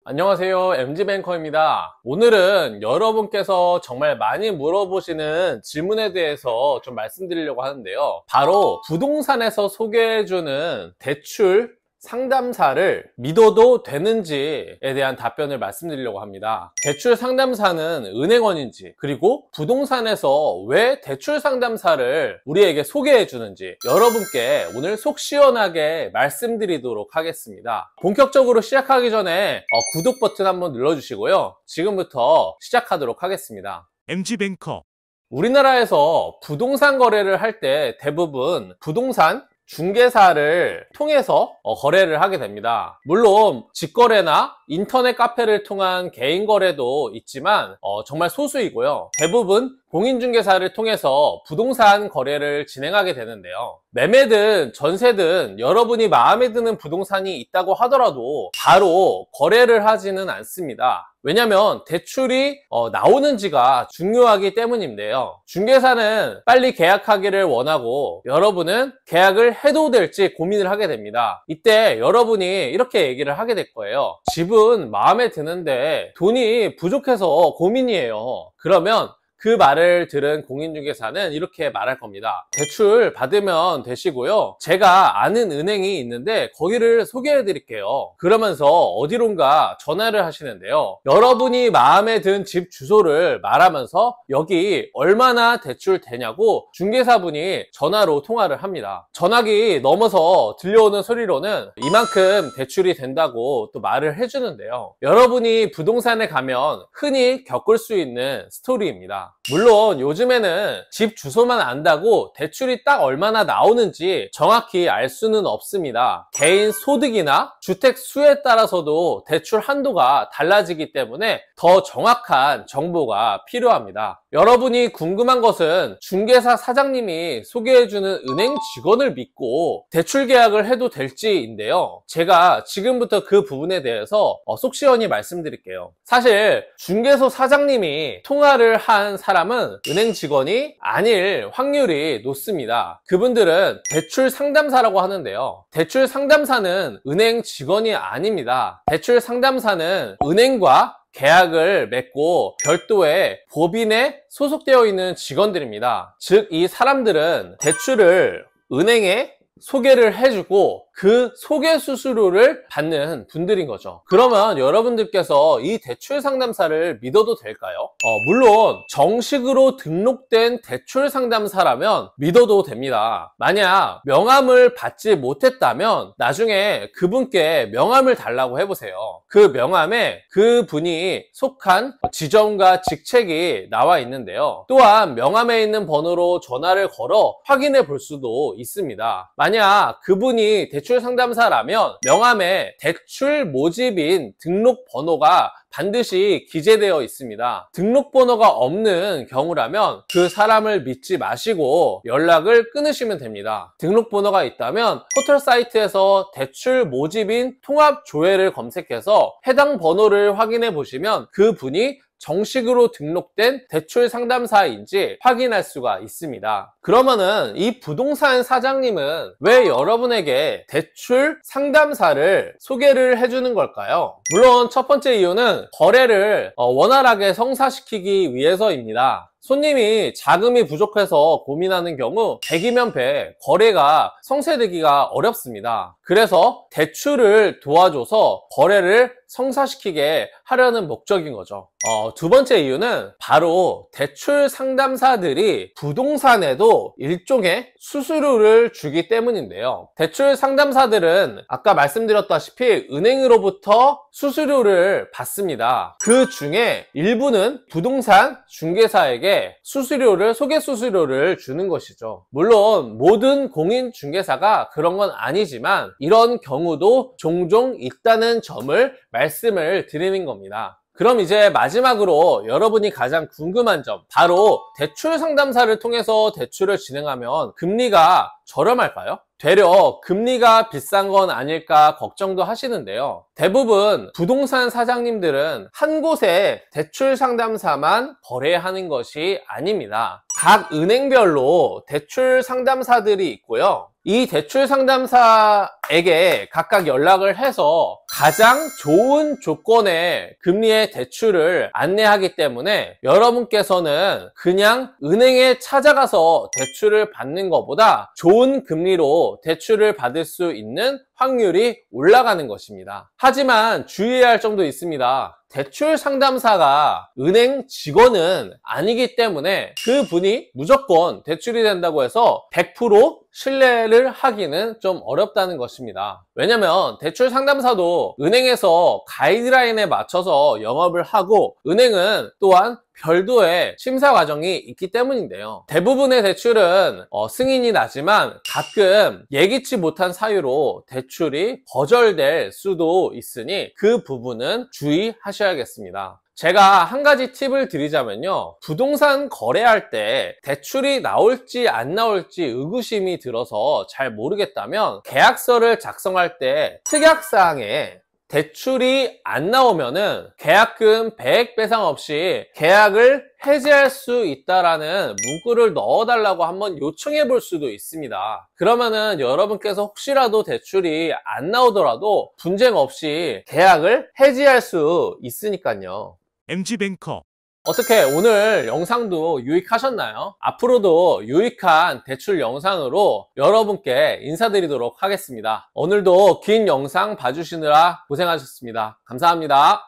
안녕하세요. MZ뱅커입니다. 오늘은 여러분께서 정말 많이 물어보시는 질문에 대해서 좀 말씀드리려고 하는데요. 바로 부동산에서 소개해주는 대출 상담사를 믿어도 되는지에 대한 답변을 말씀드리려고 합니다. 대출 상담사는 은행원인지, 그리고 부동산에서 왜 대출 상담사를 우리에게 소개해 주는지 여러분께 오늘 속 시원하게 말씀드리도록 하겠습니다. 본격적으로 시작하기 전에 구독 버튼 한번 눌러주시고요. 지금부터 시작하도록 하겠습니다. MZ뱅커. 우리나라에서 부동산 거래를 할 때 대부분 부동산 중개사를 통해서 거래를 하게 됩니다. 물론 직거래나 인터넷 카페를 통한 개인 거래도 있지만 정말 소수이고요. 대부분 공인중개사를 통해서 부동산 거래를 진행하게 되는데요. 매매든 전세든 여러분이 마음에 드는 부동산이 있다고 하더라도 바로 거래를 하지는 않습니다. 왜냐면 대출이 나오는지가 중요하기 때문인데요. 중개사는 빨리 계약하기를 원하고 여러분은 계약을 해도 될지 고민을 하게 됩니다. 이때 여러분이 이렇게 얘기를 하게 될 거예요. 집은 마음에 드는데 돈이 부족해서 고민이에요. 그러면 그 말을 들은 공인중개사는 이렇게 말할 겁니다. 대출 받으면 되시고요. 제가 아는 은행이 있는데 거기를 소개해 드릴게요. 그러면서 어디론가 전화를 하시는데요. 여러분이 마음에 든 집 주소를 말하면서 여기 얼마나 대출 되냐고 중개사분이 전화로 통화를 합니다. 전화기 넘어서 들려오는 소리로는 이만큼 대출이 된다고 또 말을 해주는데요. 여러분이 부동산에 가면 흔히 겪을 수 있는 스토리입니다. 물론 요즘에는 집 주소만 안다고 대출이 딱 얼마나 나오는지 정확히 알 수는 없습니다. 개인 소득이나 주택 수에 따라서도 대출 한도가 달라지기 때문에 더 정확한 정보가 필요합니다. 여러분이 궁금한 것은 중개사 사장님이 소개해주는 은행 직원을 믿고 대출 계약을 해도 될지인데요. 제가 지금부터 그 부분에 대해서 속 시원히 말씀드릴게요. 사실 중개소 사장님이 통화를 한 사람은 은행 직원이 아닐 확률이 높습니다. 그분들은 대출 상담사라고 하는데요. 대출 상담사는 은행 직원이 아닙니다. 대출 상담사는 은행과 계약을 맺고 별도의 법인에 소속되어 있는 직원들입니다. 즉, 이 사람들은 대출을 은행에 소개를 해주고 그 소개 수수료를 받는 분들인 거죠. 그러면 여러분들께서 이 대출 상담사를 믿어도 될까요? 물론 정식으로 등록된 대출 상담사라면 믿어도 됩니다. 만약 명함을 받지 못했다면 나중에 그분께 명함을 달라고 해보세요. 그 명함에 그분이 속한 지점과 직책이 나와 있는데요. 또한 명함에 있는 번호로 전화를 걸어 확인해 볼 수도 있습니다. 만약 그분이 대출 상담사라면 명함에 대출 모집인 등록 번호가 반드시 기재되어 있습니다. 등록 번호가 없는 경우라면 그 사람을 믿지 마시고 연락을 끊으시면 됩니다. 등록 번호가 있다면 포털 사이트에서 대출 모집인 통합 조회를 검색해서 해당 번호를 확인해 보시면 그분이 정식으로 등록된 대출 상담사인지 확인할 수가 있습니다. 그러면은 이 부동산 사장님은 왜 여러분에게 대출 상담사를 소개를 해주는 걸까요? 물론 첫 번째 이유는 거래를 원활하게 성사시키기 위해서입니다. 손님이 자금이 부족해서 고민하는 경우 100이면 100 거래가 성사되기가 어렵습니다. 그래서 대출을 도와줘서 거래를 성사시키게 하려는 목적인 거죠. 두 번째 이유는 바로 대출 상담사들이 부동산에도 일종의 수수료를 주기 때문인데요. 대출 상담사들은 아까 말씀드렸다시피 은행으로부터 수수료를 받습니다. 그 중에 일부는 부동산 중개사에게 소개 수수료를 주는 것이죠. 물론 모든 공인 중개사가 그런 건 아니지만 이런 경우도 종종 있다는 점을 말씀을 드리는 겁니다. 그럼 이제 마지막으로 여러분이 가장 궁금한 점, 바로 대출 상담사를 통해서 대출을 진행하면 금리가 저렴할까요? 되려 금리가 비싼 건 아닐까 걱정도 하시는데요. 대부분 부동산 사장님들은 한 곳에 대출 상담사만 거래하는 것이 아닙니다. 각 은행별로 대출 상담사들이 있고요. 이 대출 상담사에게 각각 연락을 해서 가장 좋은 조건의 금리의 대출을 안내하기 때문에 여러분께서는 그냥 은행에 찾아가서 대출을 받는 것보다 좋은 금리로 대출을 받을 수 있는 확률이 올라가는 것입니다. 하지만 주의해야 할 점도 있습니다. 대출 상담사가 은행 직원은 아니기 때문에 그분이 무조건 대출이 된다고 해서 100% 신뢰를 하기는 좀 어렵다는 것입니다. 왜냐면 대출 상담사도 은행에서 가이드라인에 맞춰서 영업을 하고 은행은 또한 별도의 심사 과정이 있기 때문인데요. 대부분의 대출은 승인이 나지만 가끔 예기치 못한 사유로 대출이 거절될 수도 있으니 그 부분은 주의하셔야겠습니다. 제가 한 가지 팁을 드리자면요. 부동산 거래할 때 대출이 나올지 안 나올지 의구심이 들어서 잘 모르겠다면 계약서를 작성할 때 특약사항에 대출이 안 나오면은 계약금 100 배상 없이 계약을 해지할 수 있다라는 문구를 넣어달라고 한번 요청해 볼 수도 있습니다. 그러면은 여러분께서 혹시라도 대출이 안 나오더라도 분쟁 없이 계약을 해지할 수 있으니까요. MG뱅커 어떻게 오늘 영상도 유익하셨나요? 앞으로도 유익한 대출 영상으로 여러분께 인사드리도록 하겠습니다. 오늘도 긴 영상 봐주시느라 고생하셨습니다. 감사합니다.